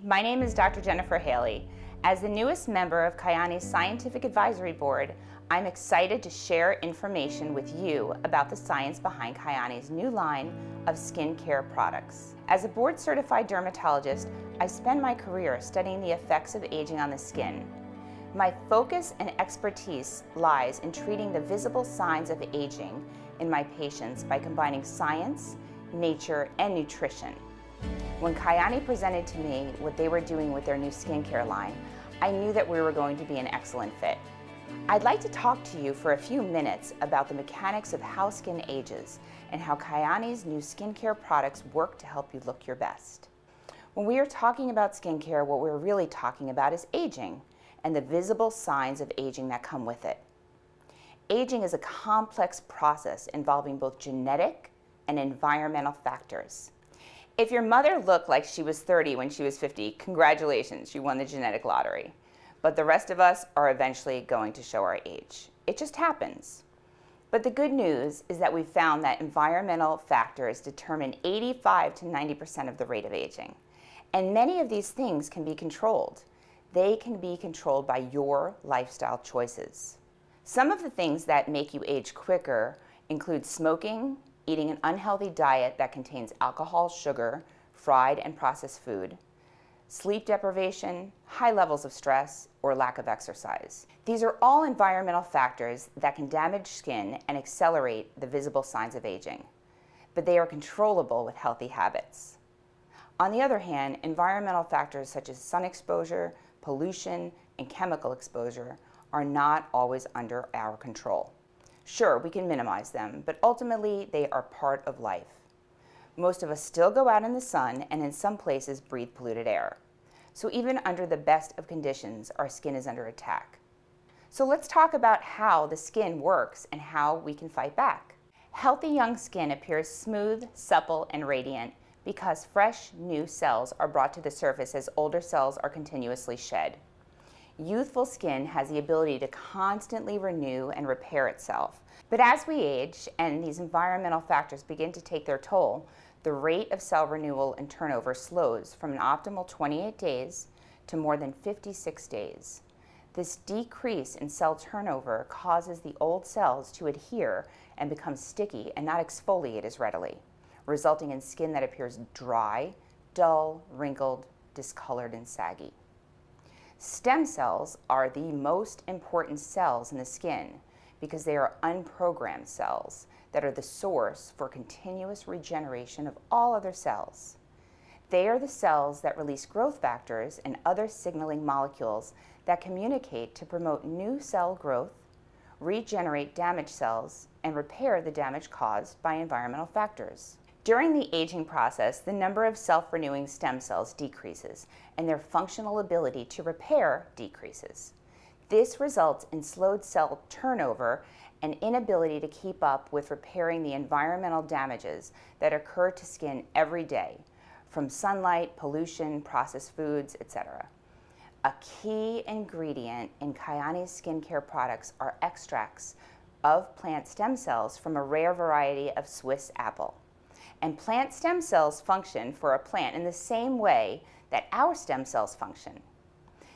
my name is Dr. Jennifer Haley. As the newest member of Kyani's Scientific Advisory Board, I'm excited to share information with you about the science behind Kyani's new line of skincare products. As a board-certified dermatologist, I spend my career studying the effects of aging on the skin. My focus and expertise lies in treating the visible signs of aging in my patients by combining science, nature, and nutrition. When Kyani presented to me what they were doing with their new skincare line, I knew that we were going to be an excellent fit. I'd like to talk to you for a few minutes about the mechanics of how skin ages and how Kyani's new skincare products work to help you look your best. When we are talking about skincare, what we're really talking about is aging and the visible signs of aging that come with it. Aging is a complex process involving both genetic and environmental factors. If your mother looked like she was 30 when she was 50, congratulations, you won the genetic lottery. But the rest of us are eventually going to show our age. It just happens. But the good news is that we found that environmental factors determine 85 to 90% of the rate of aging. And many of these things can be controlled. They can be controlled by your lifestyle choices. Some of the things that make you age quicker include smoking, eating an unhealthy diet that contains alcohol, sugar, fried and processed food, sleep deprivation, high levels of stress, or lack of exercise. These are all environmental factors that can damage skin and accelerate the visible signs of aging, but they are controllable with healthy habits. On the other hand, environmental factors such as sun exposure, pollution, and chemical exposure are not always under our control. Sure, we can minimize them, but ultimately they are part of life. Most of us still go out in the sun and in some places breathe polluted air. So even under the best of conditions, our skin is under attack. So let's talk about how the skin works and how we can fight back. Healthy young skin appears smooth, supple, and radiant because fresh, new cells are brought to the surface as older cells are continuously shed. Youthful skin has the ability to constantly renew and repair itself. But as we age and these environmental factors begin to take their toll, the rate of cell renewal and turnover slows from an optimal 28 days to more than 56 days. This decrease in cell turnover causes the old cells to adhere and become sticky and not exfoliate as readily, resulting in skin that appears dry, dull, wrinkled, discolored, and saggy. Stem cells are the most important cells in the skin because they are unprogrammed cells that are the source for continuous regeneration of all other cells. They are the cells that release growth factors and other signaling molecules that communicate to promote new cell growth, regenerate damaged cells, and repair the damage caused by environmental factors. During the aging process, the number of self-renewing stem cells decreases and their functional ability to repair decreases. This results in slowed cell turnover and inability to keep up with repairing the environmental damages that occur to skin every day, from sunlight, pollution, processed foods, etc. A key ingredient in Kyani's skincare products are extracts of plant stem cells from a rare variety of Swiss apple. And plant stem cells function for a plant in the same way that our stem cells function.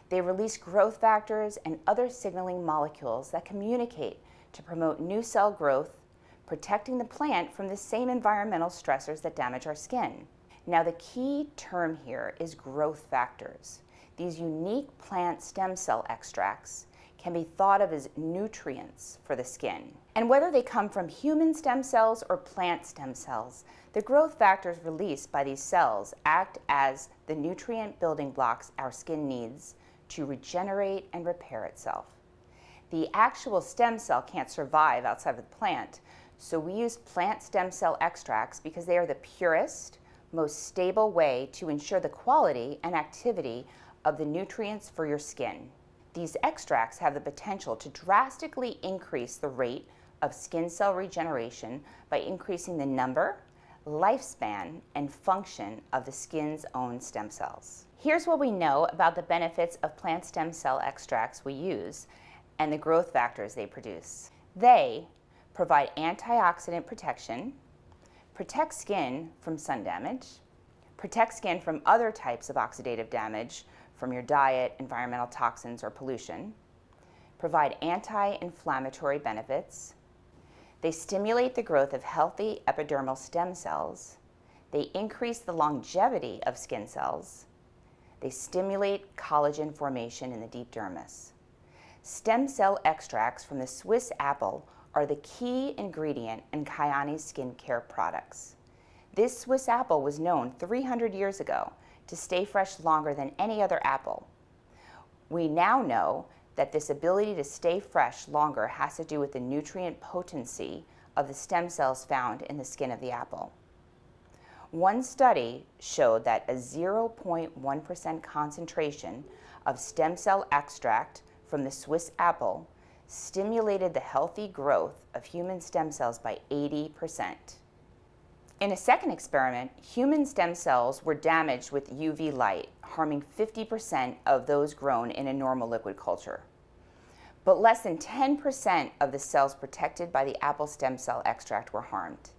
They release growth factors and other signaling molecules that communicate to promote new cell growth, protecting the plant from the same environmental stressors that damage our skin. Now, the key term here is growth factors. These unique plant stem cell extracts can be thought of as nutrients for the skin. And whether they come from human stem cells or plant stem cells, the growth factors released by these cells act as the nutrient building blocks our skin needs to regenerate and repair itself. The actual stem cell can't survive outside of the plant, so we use plant stem cell extracts because they are the purest, most stable way to ensure the quality and activity of the nutrients for your skin. These extracts have the potential to drastically increase the rate of skin cell regeneration by increasing the number, lifespan, and function of the skin's own stem cells. Here's what we know about the benefits of plant stem cell extracts we use and the growth factors they produce. They provide antioxidant protection, protect skin from sun damage, protect skin from other types of oxidative damage from your diet, environmental toxins, or pollution, provide anti-inflammatory benefits. They stimulate the growth of healthy epidermal stem cells. They increase the longevity of skin cells. They stimulate collagen formation in the deep dermis. Stem cell extracts from the Swiss apple are the key ingredient in Kyani's skincare products. This Swiss apple was known 300 years ago to stay fresh longer than any other apple. We now know that this ability to stay fresh longer has to do with the nutrient potency of the stem cells found in the skin of the apple. One study showed that a 0.1% concentration of stem cell extract from the Swiss apple stimulated the healthy growth of human stem cells by 80%. In a second experiment, human stem cells were damaged with UV light, harming 50% of those grown in a normal liquid culture. But less than 10% of the cells protected by the apple stem cell extract were harmed.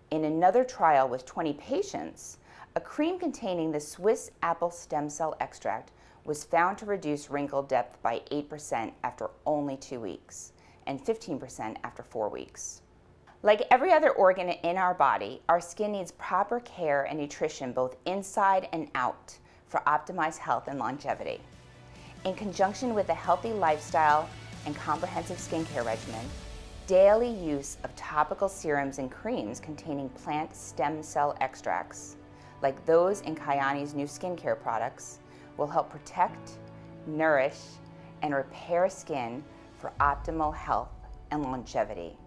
In another trial with 20 patients, a cream containing the Swiss apple stem cell extract was found to reduce wrinkle depth by 8% after only 2 weeks, and 15% after 4 weeks. Like every other organ in our body, our skin needs proper care and nutrition both inside and out for optimized health and longevity. In conjunction with a healthy lifestyle and comprehensive skincare regimen, daily use of topical serums and creams containing plant stem cell extracts, like those in Kyani's new skincare products, will help protect, nourish, and repair skin for optimal health and longevity.